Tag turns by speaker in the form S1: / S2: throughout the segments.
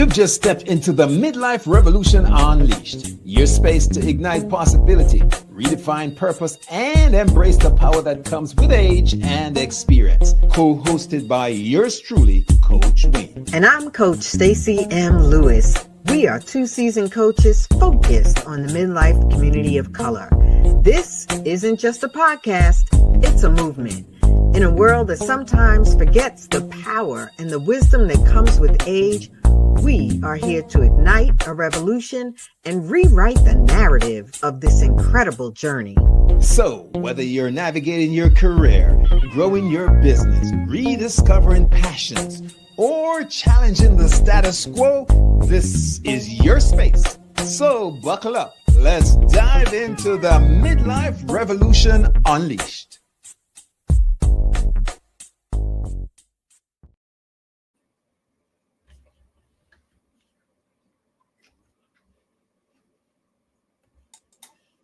S1: You've just stepped into the Midlife Revolution Unleashed, your space to ignite possibility, redefine purpose, and embrace the power that comes with age and experience. Co-hosted by yours truly, Coach Wayne.
S2: And I'm Coach Stacy M. Lewis. We are two seasoned coaches focused on the midlife community of color. This isn't just a podcast, it's a movement. In a world that sometimes forgets the power and the wisdom that comes with age, we are here to ignite a revolution and rewrite the narrative of this incredible journey.
S1: So, whether you're navigating your career, growing your business, rediscovering passions, or challenging the status quo, this is your space. So, buckle up. Let's dive into the Midlife Revolution Unleashed.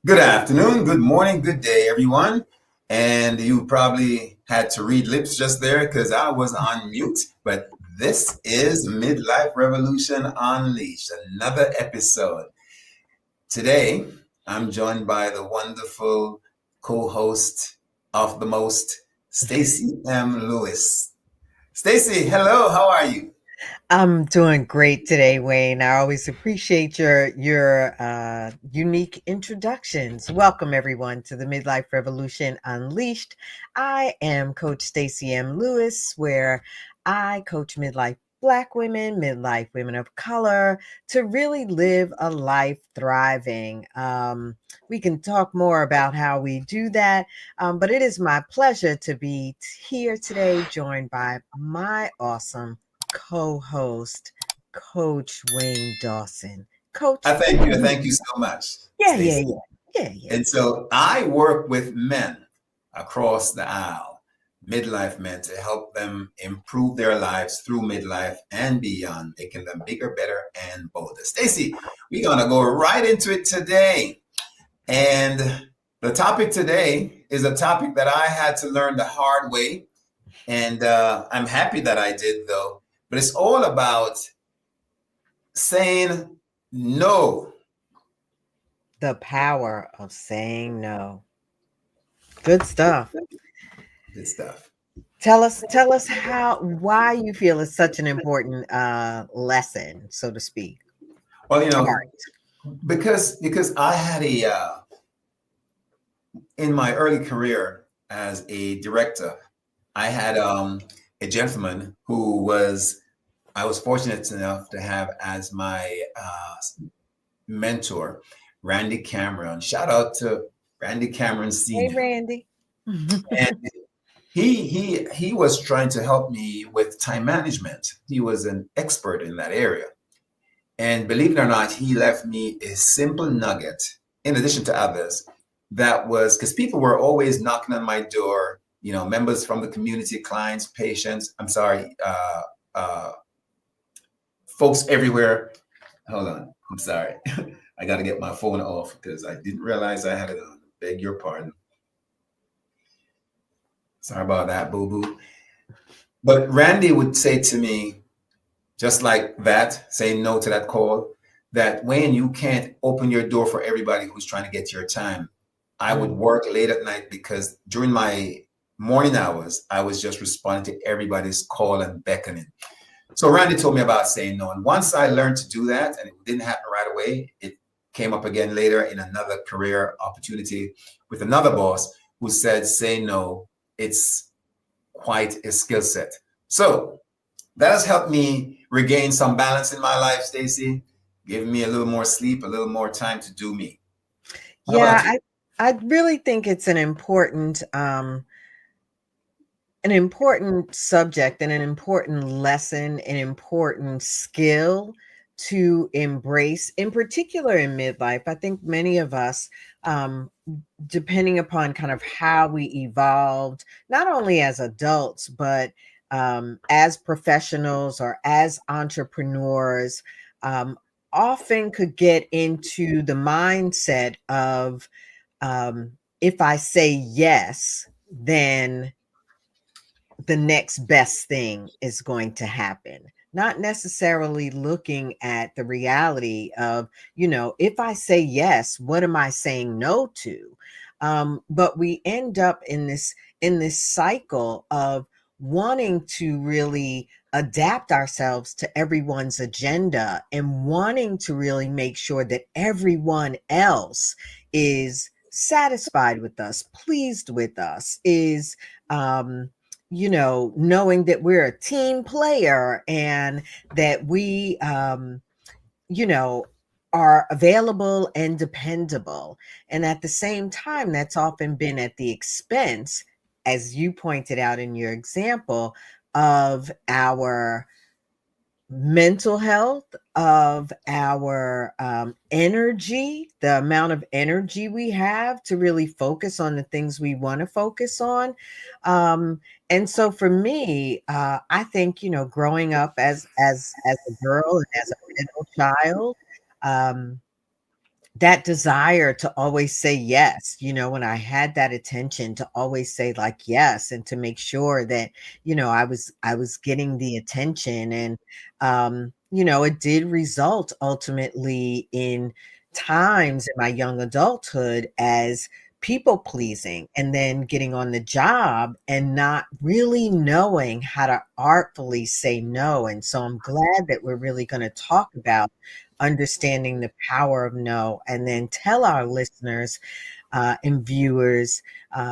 S1: Good afternoon, good morning, good day, everyone. And you probably had to read lips just there because I was on mute. But this is Midlife Revolution Unleashed, another episode. Today, I'm joined by the wonderful co-host of the most, Stacy M. Lewis. Stacy, hello, how are you?
S2: I'm doing great today, Wayne. I always appreciate your unique introductions. Welcome, everyone, to the Midlife Revolution Unleashed. I am Coach Stacy M. Lewis, where I coach midlife Black women, midlife women of color, to really live a life thriving. We can talk more about how we do that, but it is my pleasure to be here today, joined by my awesome co-host, Coach Wayne Dawson. Coach,
S1: I thank you so much.
S2: Yeah.
S1: And so I work with men across the aisle, midlife men, to help them improve their lives through midlife and beyond, making them bigger, better, and bolder. Stacy, we're gonna go right into it today. And the topic today is a topic that I had to learn the hard way. And I'm happy that I did, though. But it's all about saying no.
S2: The power of saying no. Good stuff.
S1: Good stuff.
S2: Tell us why you feel it's such an important lesson, so to speak.
S1: Well, because I had in my early career as a director, I had a gentleman who I was fortunate enough to have as my mentor, Randy Cameron. Shout out to Randy Cameron Sr.
S2: Hey, Randy.
S1: And he was trying to help me with time management. He was an expert in that area. And believe it or not, he left me a simple nugget, in addition to others, that was because people were always knocking on my door, members from the community, clients, patients, folks everywhere. Hold on, I'm sorry. I got to get my phone off because I didn't realize I had it on. Beg your pardon. Sorry about that, boo-boo. But Randy would say to me, just like that, saying no to that call, that Wayne, you can't open your door for everybody who's trying to get your time. I would work late at night because during my morning hours, I was just responding to everybody's call and beckoning. So Randy told me about saying no. And once I learned to do that, and it didn't happen right away, it came up again later in another career opportunity with another boss who said, say no, it's quite a skill set. So that has helped me regain some balance in my life, Stacy, giving me a little more sleep, a little more time to do me.
S2: I really think it's an important subject and an important lesson, an important skill to embrace, in particular in midlife. I think many of us, depending upon kind of how we evolved, not only as adults, but as professionals or as entrepreneurs, often could get into the mindset of, if I say yes, then the next best thing is going to happen. not necessarily looking at the reality of, if I say yes, what am I saying no to? But we end up in this cycle of wanting to really adapt ourselves to everyone's agenda and wanting to really make sure that everyone else is satisfied with us, pleased with us, is knowing that we're a team player and that we you know, are available and dependable. And at the same time, that's often been at the expense, as you pointed out in your example, of our mental health, of our energy, the amount of energy we have to really focus on the things we want to focus on. And so for me, I think, growing up as a girl and as a middle child, um, that desire to always say yes, when I had that attention to always say like yes and to make sure that, I was getting the attention. And it did result ultimately in times in my young adulthood as people pleasing and then getting on the job and not really knowing how to artfully say no. And so I'm glad that we're really going to talk about understanding the power of no, and then tell our listeners and viewers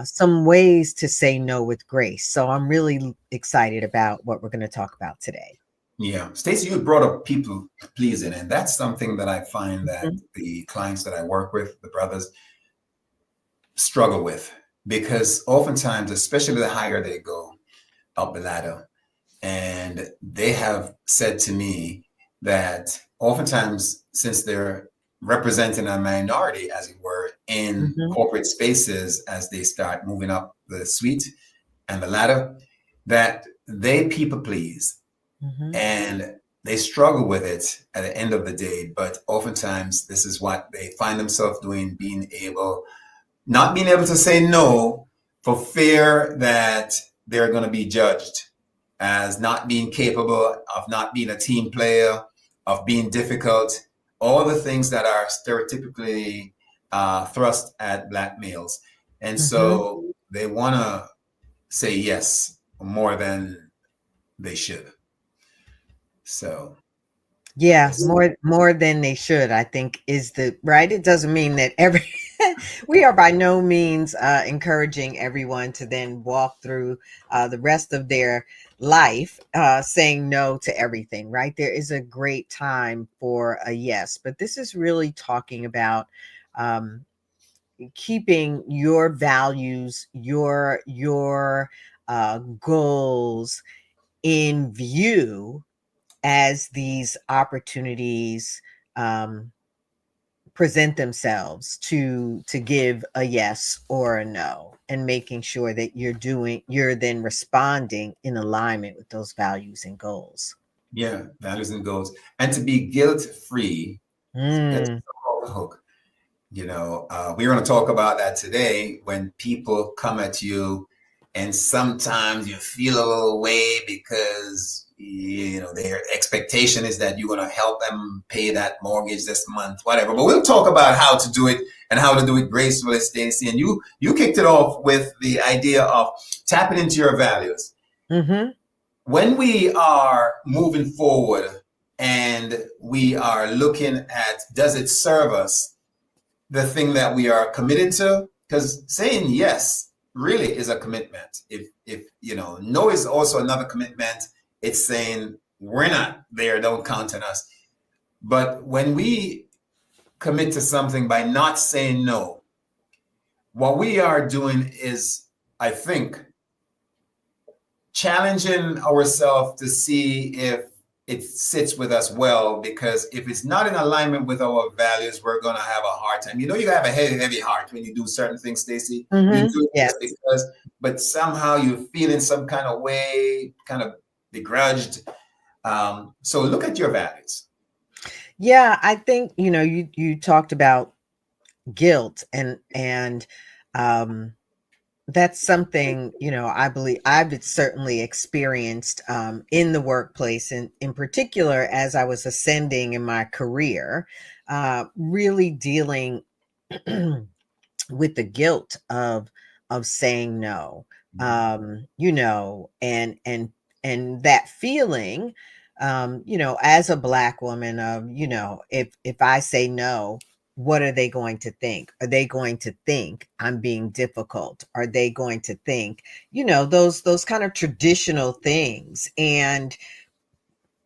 S2: some ways to say no with grace. So I'm really excited about what we're going to talk about today.
S1: Yeah. Stacey, you brought up people pleasing, and that's something that I find that
S2: Mhm,
S1: the clients that I work with, the brothers, struggle with, because oftentimes, especially the higher they go up the ladder, and they have said to me that oftentimes, since they're representing a minority, as it were, in
S2: mhm,
S1: corporate spaces, as they start moving up the suite and the ladder, that they people please
S2: mhm,
S1: and they struggle with it at the end of the day. But oftentimes, this is what they find themselves doing, not being able to say no for fear that they're going to be judged as not being capable, of not being a team player, of being difficult, all the things that are stereotypically thrust at Black males. And
S2: mhm.
S1: so they want to say yes more than they should. So
S2: Yeah,
S1: it's,
S2: more than they should, I think is the right. It doesn't mean that every we are by no means encouraging everyone to then walk through the rest of their life saying no to everything, right? There is a great time for a yes, but this is really talking about um, keeping your values, your goals in view as these opportunities um, present themselves to give a yes or a no, and making sure that you're then responding in alignment with those values and goals.
S1: yeah, values and goals. And to be guilt free, that's
S2: Mm,
S1: the hook. We're going to talk about that today when people come at you and sometimes you feel a little way because their expectation is that you're going to help them pay that mortgage this month, whatever. But we'll talk about how to do it and how to do it gracefully, Stacey. And you kicked it off with the idea of tapping into your values.
S2: hmm
S1: When we are moving forward and we are looking at, does it serve us, the thing that we are committed to? Because saying yes really is a commitment. If no is also another commitment. It's saying we're not there, don't count on us. But when we commit to something by not saying no, what we are doing is, I think, challenging ourselves to see if it sits with us well, because if it's not in alignment with our values, we're going to have a hard time. You have a heavy heart when you do certain things, Stacey. You
S2: hmm
S1: do it just
S2: Yes.
S1: because, but somehow you feel in some kind of way, kind of begrudged. So look at your values.
S2: Yeah, I think you talked about guilt and um That's something, I believe I've certainly experienced in the workplace, and in particular as I was ascending in my career, really dealing with the guilt of saying no. And that feeling, as a Black woman, of, if I say no, what are they going to think? Are they going to think I'm being difficult? Are they going to think, those kind of traditional things? And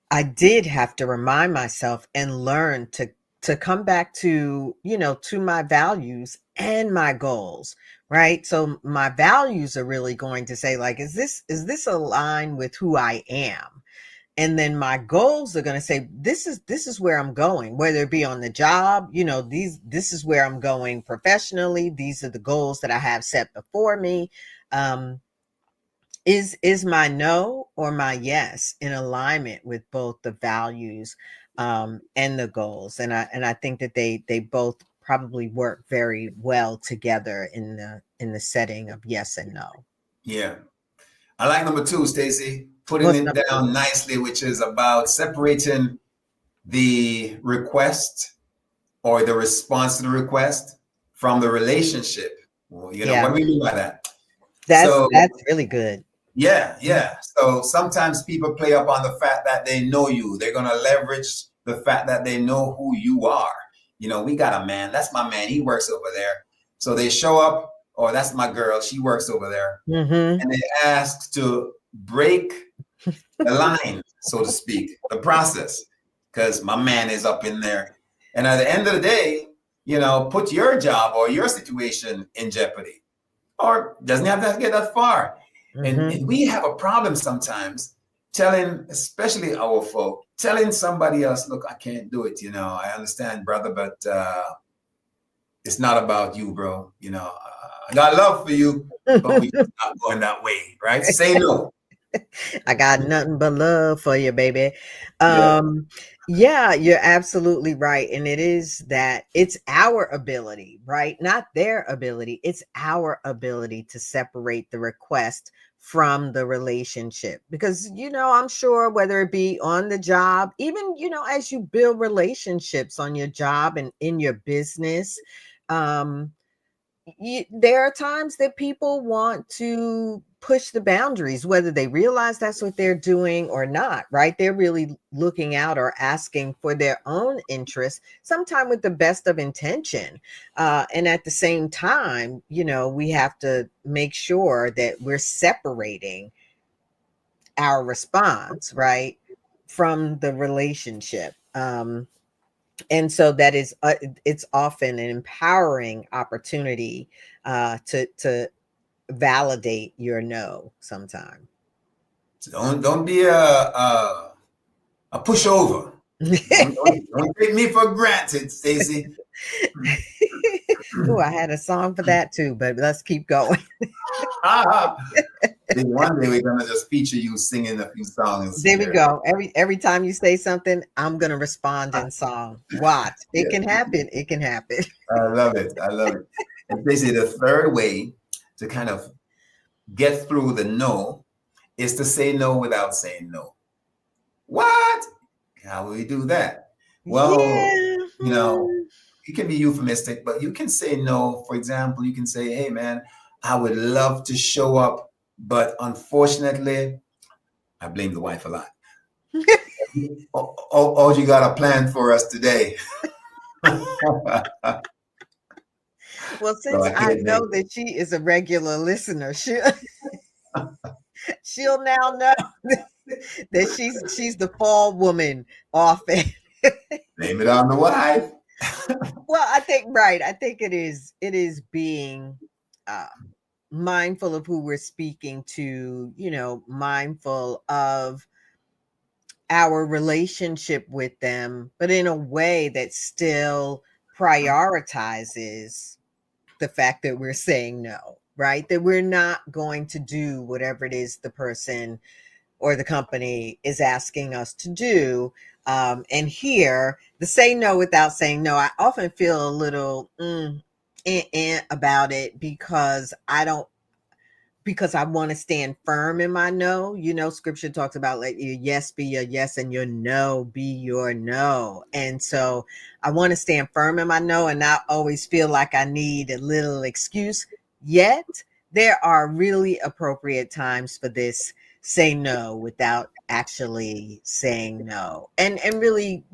S2: I did have to remind myself and learn to come back to, to my values and my goals, right? So my values are really going to say, like, is this aligned with who I am? And then my goals are going to say, this is where I'm going, whether it be on the job, this is where I'm going professionally. These are the goals that I have set before me. Is my no or my yes in alignment with both the values and the goals? And I think that they both probably work very well together in the setting of yes and no.
S1: Yeah. I like number two, Stacy, putting
S2: What's
S1: it
S2: number two?
S1: down nicely, which is about separating the request or the response to the request from the relationship. Well,
S2: Yeah,
S1: what do we mean by that?
S2: that's
S1: So,
S2: that's really good.
S1: yeah, yeah. So sometimes people play up on the fact that they know you. They're going to leverage the fact that they know who you are. We got a man. That's my man. He works over there. So they show up, or that's my girl. She works over there.
S2: Mm-hmm.
S1: And they ask to break the line, so to speak, the process, because my man is up in there. And at the end of the day, put your job or your situation in jeopardy, or doesn't have to get that far. And,
S2: Mm-hmm.
S1: and we have a problem sometimes telling, especially our folk, telling somebody else, look, I can't do it. I understand, brother, but it's not about you, bro. I got love for you, but we're not going that way, right? Say no.
S2: I got nothing but love for you, baby.
S1: Yeah.
S2: Yeah, you're absolutely right. And it's our ability, right? Not their ability. It's our ability to separate the request from the relationship. Because, I'm sure whether it be on the job, even, as you build relationships on your job and in your business, um, there are times that people want to push the boundaries, whether they realize that's what they're doing or not, right? They're really looking out or asking for their own interests, sometimes with the best of intention. And at the same time, we have to make sure that we're separating our response, right, from the relationship. And so that is it's often an empowering opportunity to validate your no sometime.
S1: So don't be a pushover. Don't take me for granted, Stacy.
S2: Oh, I had a song for that too, but let's keep going.
S1: Maybe one day we're gonna just feature you singing a few songs
S2: There we
S1: here.
S2: go. Every time you say something, I'm gonna respond in song. Watch. It
S1: Yeah,
S2: can happen. It can happen.
S1: I love it. I love it. And Stacy, the third way to kind of get through the no is to say no without saying no. What? How will we do that? Well,
S2: Yeah.
S1: you know, it can be euphemistic, but you can say no. For example, you can say, hey, man, I would love to show up, but unfortunately, I blame the wife a lot. Oh, you got a plan for us today. So
S2: Well, since
S1: I
S2: I
S1: can't make
S2: know that she is a regular listener, she'll now know that she's the fall woman often.
S1: blame it on the wife.
S2: Well, I think right. I think it is being uh, mindful of who we're speaking to. Mindful of our relationship with them, but in a way that still prioritizes the fact that we're saying no. Right, that we're not going to do whatever it is the person or the company is asking us to do. And here, the say no without saying no, I often feel a little about it because I don't. because I want to stand firm in my no. You know, scripture talks about let your yes be your yes and your no be your no. And so I want to stand firm in my no and not always feel like I need a little excuse. Yet there are really appropriate times for this. Say no without actually saying no, and really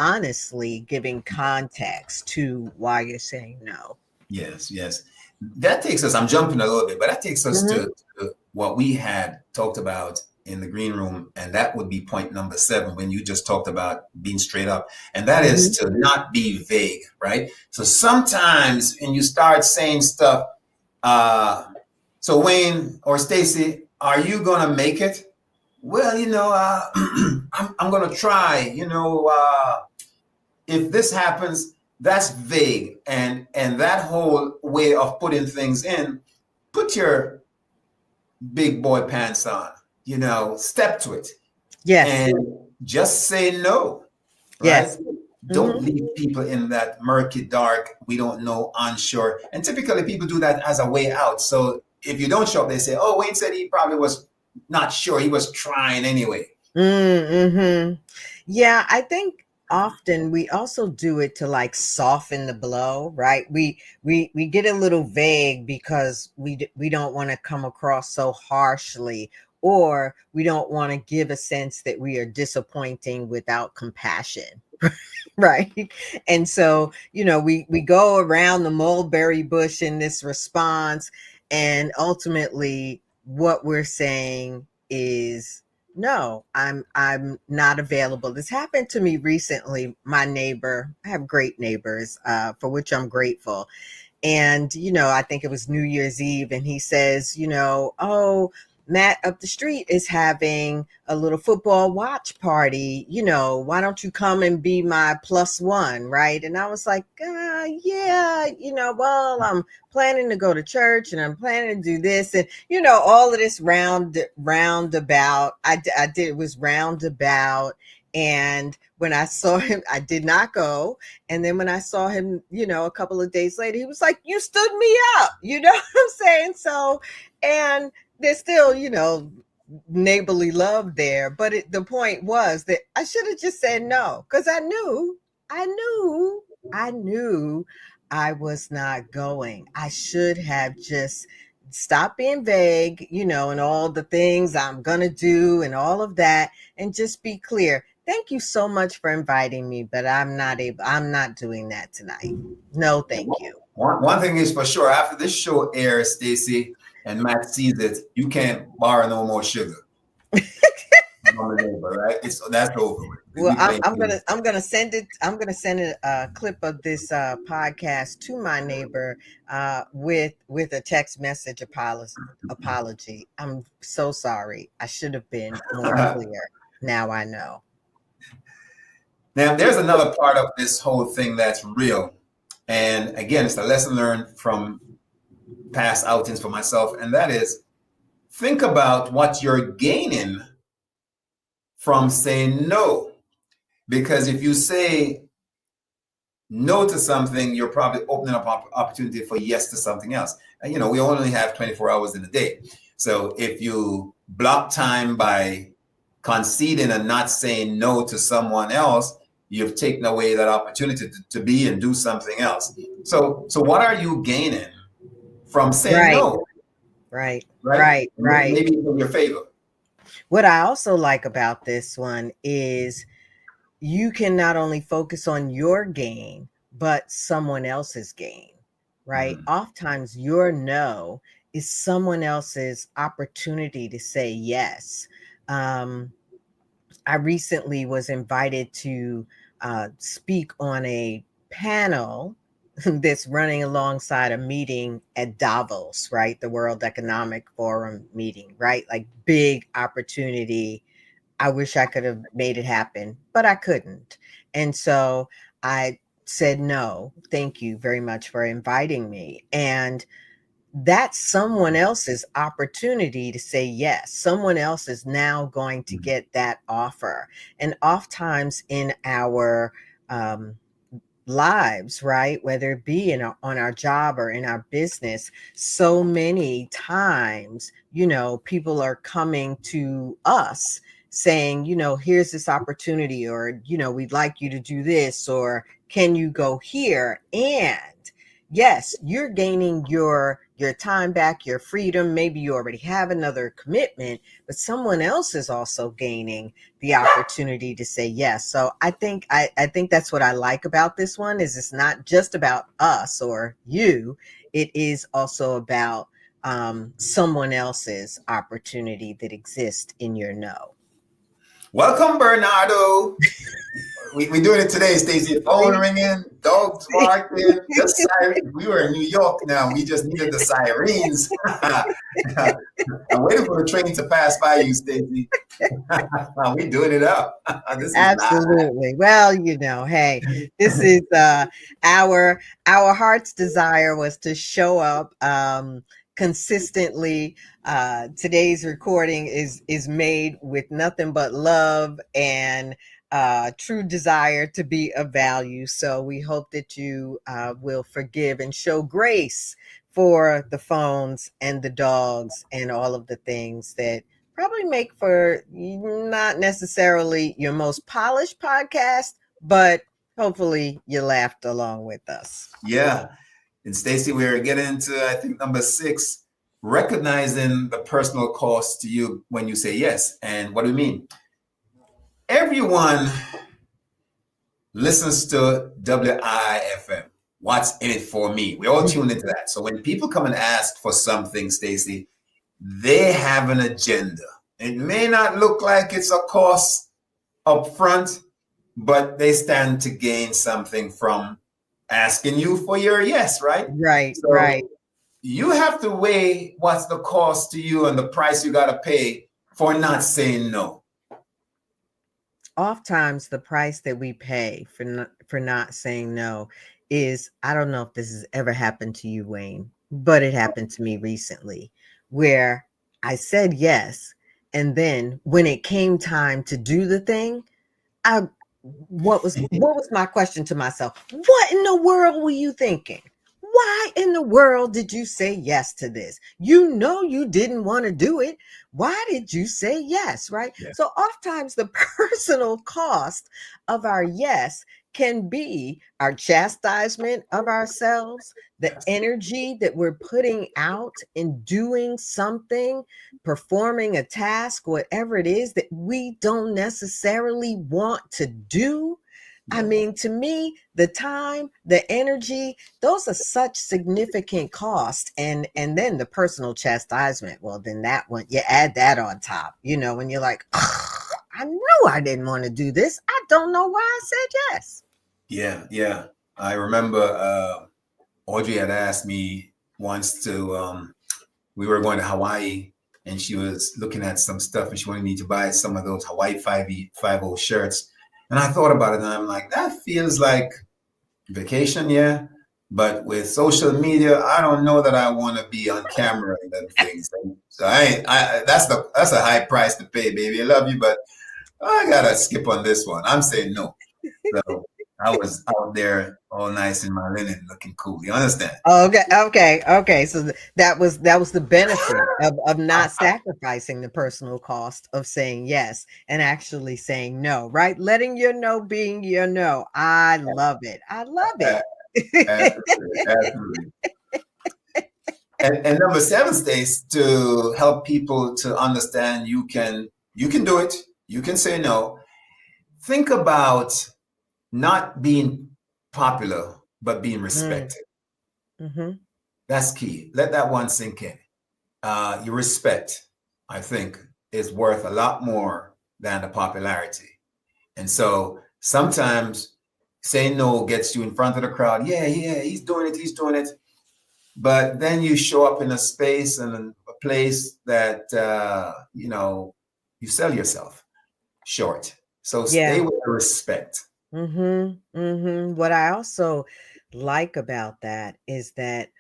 S2: honestly giving context to why you're saying no.
S1: Yes, yes. That takes us, I'm jumping a little bit, but that takes us
S2: Mm-hmm.
S1: to what we had talked about in the green room. And that would be point number 7 when you just talked about being straight up. And that is
S2: Mm-hmm.
S1: to not be vague, right? So sometimes when you start saying stuff, uh, so Wayne or Stacy, are you going to make it? Well, I'm going to try, if this happens, that's vague, and that whole way of putting things in, put your big boy pants on, step to it,
S2: Yes.
S1: and just say no, right?
S2: Yes.
S1: Don't
S2: Mm-hmm.
S1: leave people in that murky dark, we don't know, unsure. And typically people do that as a way out. So if you don't show up, they say, oh, Wayne said he probably was not sure, he was trying anyway.
S2: Mm-hmm. Yeah, I think often we also do it to like soften the blow, right? We get a little vague because we don't want to come across so harshly, or we don't want to give a sense that we are disappointing without compassion. Right. And so, we go around the mulberry bush in this response, and ultimately what we're saying is no, I'm not available. This happened to me recently. My neighbor, I have great neighbors, for which I'm grateful. And, I think it was New Year's Eve, and he says, oh, Matt up the street is having a little football watch party. Why don't you come and be my plus one? Right. And I was like, yeah, well, I'm planning to go to church and I'm planning to do this. And, all of this roundabout. I did, it was roundabout. And when I saw him, I did not go. And then when I saw him, a couple of days later, he was like, you stood me up. You know what I'm saying? So, and there's still, neighborly love there. But the point was that I should have just said no, because I knew, I knew I was not going. I should have just stopped being vague, and all the things I'm going to do and all of that, and just be clear. Thank you so much for inviting me, but I'm not doing that tonight. No, thank you.
S1: One thing is for sure, after this show airs, Stacy, and Matt sees it, you can't borrow no more sugar from the neighbor, right? That's over with.
S2: Well,
S1: We blame you.
S2: I'm gonna send a clip of this podcast to my neighbor, with a text message apology. I'm so sorry. I should have been more clear. Now I know.
S1: Now, there's another part of this whole thing that's real. And again, it's a lesson learned from past outings for myself. And that is, think about what you're gaining from saying no. Because if you say no to something, you're probably opening up opportunity for yes to something else. And, we only have 24 hours in a day. So if you block time by conceding and not saying no to someone else, you've taken away that opportunity to be and do something else. So what are you gaining from saying
S2: Right,
S1: no,
S2: right,
S1: right?
S2: right, right.
S1: Maybe in your favor.
S2: What I also like about this one is you can not only focus on your gain, but someone else's gain, right?
S1: Mm.
S2: Oftentimes, your no is someone else's opportunity to say yes. Um, I recently was invited to speak on a panel that's running alongside a meeting at Davos, right? The World Economic Forum meeting, right? Like big opportunity. I wish I could have made it happen, but I couldn't. And so I said, no, thank you very much for inviting me. And that's someone else's opportunity to say yes. Someone else is now going to get that offer. And oftentimes in our um, lives, right? Whether it be on our job or in our business, so many times, people are coming to us saying, here's this opportunity, or, we'd like you to do this, or can you go here? And yes, you're gaining your time back, your freedom. Maybe you already have another commitment, but someone else is also gaining the opportunity to say yes. So I think that's what I like about this one, is it's not just about us or you. It is also about someone else's opportunity that exists in your no.
S1: Welcome, Bernardo. We doing it today, Stacy. Phone
S2: See?
S1: ringing, dogs barking, the siren. We were in New York now. We just needed the sirens. I'm waiting for the train to pass by you, Stacy. We doing it up. This is live.
S2: Absolutely. Well, hey, this is our heart's desire was to show up consistently. Today's recording is made with nothing but love and true desire to be of value. So we hope that you will forgive and show grace for the phones and the dogs and all of the things that probably make for not necessarily your most polished podcast, but hopefully you laughed along with us.
S1: Yeah. And Stacy, we're getting into, I think, number 6, recognizing the personal cost to you when you say yes. And what do we mean? Everyone listens to WIFM. What's in it for me? We all tune into that. So when people come and ask for something, Stacy, they have an agenda. It may not look like it's a cost up front, but they stand to gain something from asking you for your yes, right?
S2: Right,
S1: So
S2: right.
S1: you have to weigh what's the cost to you and the price you got to pay for not saying no.
S2: Oftentimes the price that we pay for not saying no is, I don't know if this has ever happened to you, Wayne, but it happened to me recently, where I said yes, and then when it came time to do the thing, I what was my question to myself? What in the world were you thinking? Why in the world did you say yes to this? You know you didn't want to do it. Why did you say yes, right?
S1: Yeah.
S2: So oftentimes the personal cost of our yes can be our chastisement of ourselves, the energy that we're putting out in doing something, performing a task, whatever it is that we don't necessarily want to do. I mean, to me, the time, the energy, those are such significant costs. And then the personal chastisement. Well, then that one, you add that on top, when you're like, I knew I didn't want to do this. I don't know why I said yes.
S1: Yeah. I remember Audrey had asked me once to, we were going to Hawaii, and she was looking at some stuff, and she wanted me to buy some of those Hawaii 50 shirts. And I thought about it, and I'm like, that feels like vacation, yeah. But with social media, I don't know that I want to be on camera and them things. So that's a high price to pay, baby. I love you, but I gotta skip on this one. I'm saying no. So I was out there all nice in my linen, looking cool. You understand?
S2: Okay. So that was the benefit of not sacrificing the personal cost of saying yes and actually saying no, right? Letting your no being your no. I love it. I love
S1: Uh,
S2: it.
S1: absolutely. And number 7 states to help people to understand you can do it. You can say no. Think about not being popular, but being
S2: Mm,
S1: respected.
S2: mm-hmm.
S1: That's key. Let that one sink in. Your respect, I think, is worth a lot more than the popularity. And so sometimes saying no gets you in front of the crowd. Yeah, he's doing it, he's doing it. But then you show up in a space and a place that, you sell yourself short. So stay
S2: Yeah.
S1: with the respect.
S2: Mm-hmm. Mm-hmm. What I also like about that is that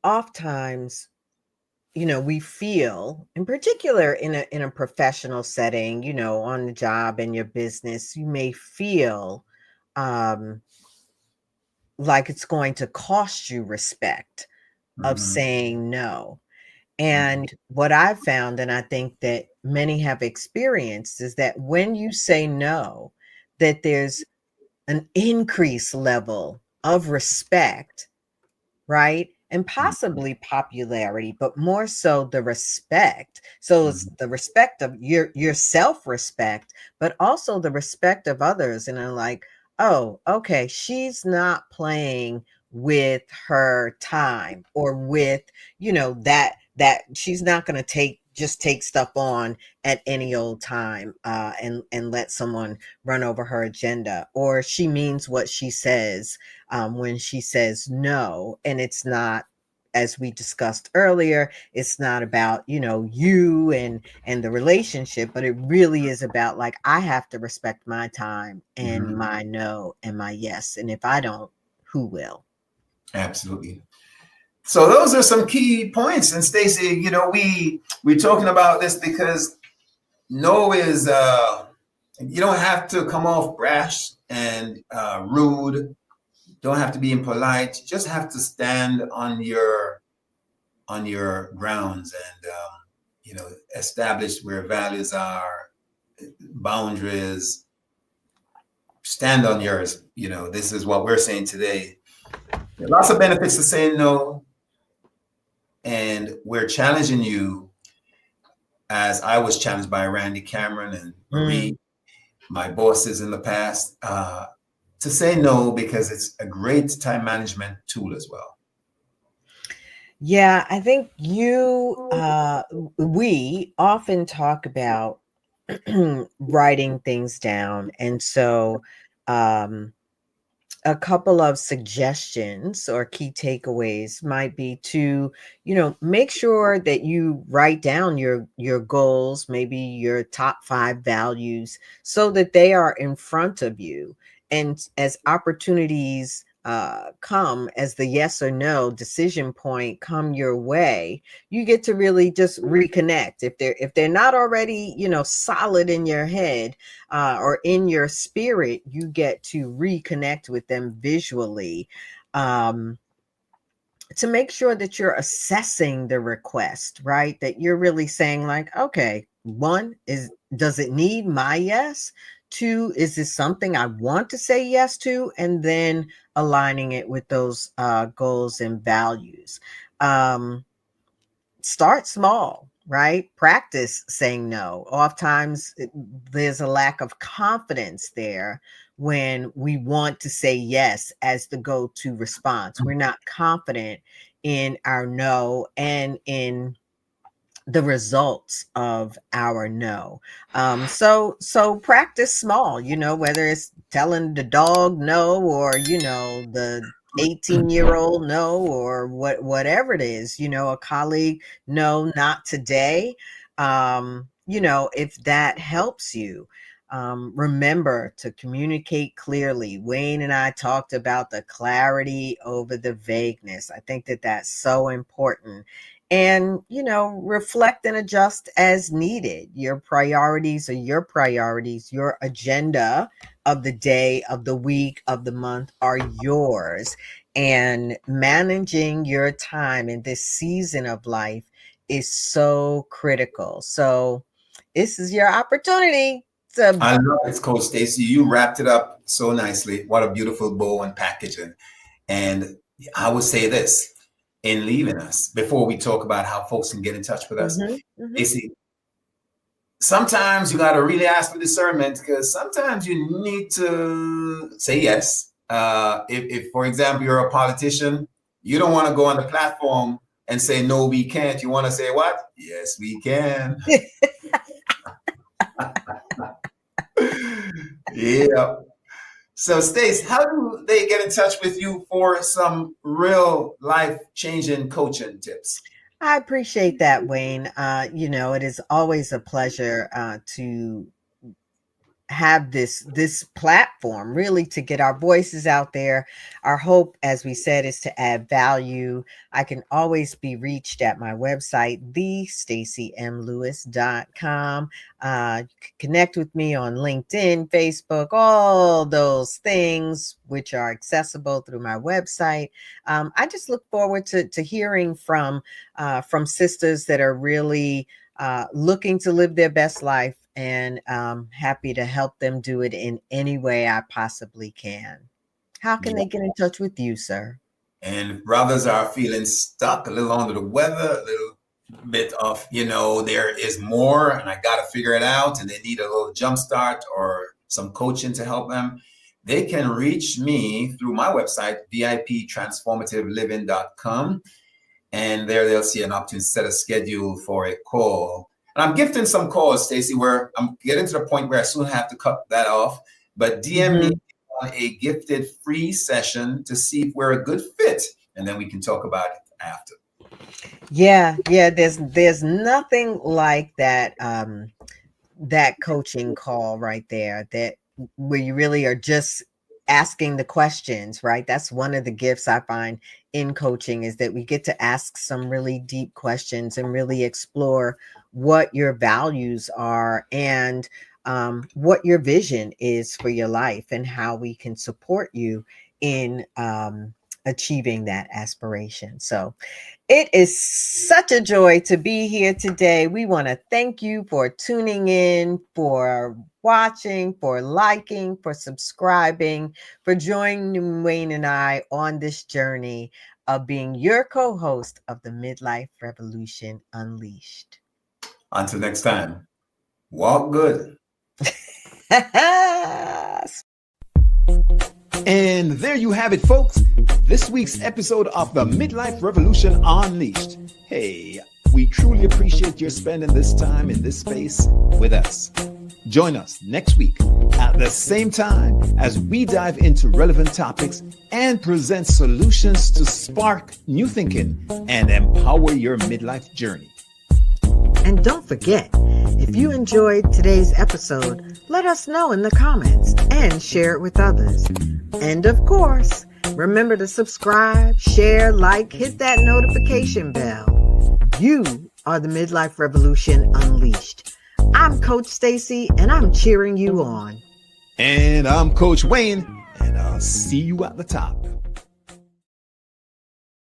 S2: oftentimes, we feel, in particular in a professional setting, on the job and your business, you may feel um like it's going to cost you respect of
S1: Mhm.
S2: saying no.
S1: Mhm.
S2: And what I've found, and I think that many have experienced, is that when you say no, that there's an increased level of respect, right? And
S1: Mhm.
S2: possibly popularity, but more so the respect. So it's
S1: Mhm.
S2: the respect of your self-respect, but also the respect of others. And I'm like, oh, okay, she's not playing with her time or with, that she's not gonna take stuff on at any old time and let someone run over her agenda, or she means what she says when she says no. And it's not, as we discussed earlier, it's not about, you and the relationship, but it really is about, like, I have to respect my time and
S1: Mhm.
S2: my no and my yes. And if I don't, who will?
S1: Absolutely. So those are some key points. And Stacy, we're talking about this because no is you don't have to come off brash and rude. Don't have to be impolite. You just have to stand on your grounds and establish where values are, boundaries. Stand on yours. This is what we're saying today. There are lots of benefits to saying no, and we're challenging you, as I was challenged by Randy Cameron and
S2: Mm.
S1: Marie, my bosses in the past, to say no because it's a great time management tool as well.
S2: Yeah, I think we often talk about writing things down. And so, um, a couple of suggestions or key takeaways might be to, make sure that you write down your goals, maybe your top 5 values, so that they are in front of you. And as opportunities come, as the yes or no decision point come your way, you get to really just reconnect. If they're not already, solid in your head, or in your spirit, you get to reconnect with them visually, um, to make sure that you're assessing the request, right? That you're really saying, like, okay, one is, does it need my yes? Two, is this something I want to say yes to? And then aligning it with those goals and values. Um, Start small, right? Practice saying no. Oftentimes, there's a lack of confidence there when we want to say yes as the go to response. We're not confident in our no and in the results of our no. So practice small, whether it's telling the dog no, or the 18-year-old no, or whatever it is, a colleague, no, not today. If that helps you, remember to communicate clearly. Wayne and I talked about the clarity over the vagueness. I think that that's so important. And reflect and adjust as needed. Your priorities are your priorities. Your agenda of the day, of the week, of the month are yours. And managing your time in this season of life is so critical. So this is your opportunity to.
S1: I love it, Coach Stacy. You wrapped it up so nicely. What a beautiful bow and packaging. And I would say this in leaving us, before we talk about how folks can get in touch with us,
S2: Mhm, mhm.
S1: Stacy, sometimes you got to really ask for discernment, because sometimes you need to say yes. If, for example, you're a politician, you don't want to go on the platform and say, no, we can't. You want to say what? Yes, we can. Yeah. So, Stace, how do they get in touch with you for some real life changing coaching tips?
S2: I appreciate that, Wayne. It is always a pleasure to have this platform really to get our voices out there. Our hope, as we said, is to add value. I can always be reached at my website, thestacymlewis.com. You can connect with me on LinkedIn, Facebook, all those things which are accessible through my website. I just look forward to hearing from sisters that are really looking to live their best life, and happy to help them do it in any way I possibly can. How can
S1: Yeah.
S2: they get in touch with you, sir?
S1: And brothers are feeling stuck, a little under the weather, a little bit of, there is more and I got to figure it out, and they need a little jump start or some coaching to help them. They can reach me through my website, viptransformativeliving.com. And there they'll see an option to set a schedule for a call. And I'm gifting some calls, Stacy, where I'm getting to the point where I soon have to cut that off. But DM me on a gifted free session to see if we're a good fit. And then we can talk about it after.
S2: Yeah. There's nothing like that that coaching call right there, that where you really are just asking the questions, right? That's one of the gifts I find in coaching, is that we get to ask some really deep questions and really explore what your values are, and what your vision is for your life, and how we can support you in achieving that aspiration. So it is such a joy to be here today. We want to thank you for tuning in, for watching, for liking, for subscribing, for joining Wayne and I on this journey of being your co-host of the Midlife Revolution Unleashed.
S1: Until next time, walk good.
S3: And there you have it, folks. This week's episode of the Midlife Revolution Unleashed. Hey, we truly appreciate your spending this time in this space with us. Join us next week at the same time as we dive into relevant topics and present solutions to spark new thinking and empower your midlife journey.
S2: And don't forget, if you enjoyed today's episode, let us know in the comments and share it with others. And of course, remember to subscribe, share, like, hit that notification bell. You are the Midlife Revolution Unleashed. I'm Coach Stacy, and I'm cheering you on.
S3: And I'm Coach Wayne, and I'll see you at the top.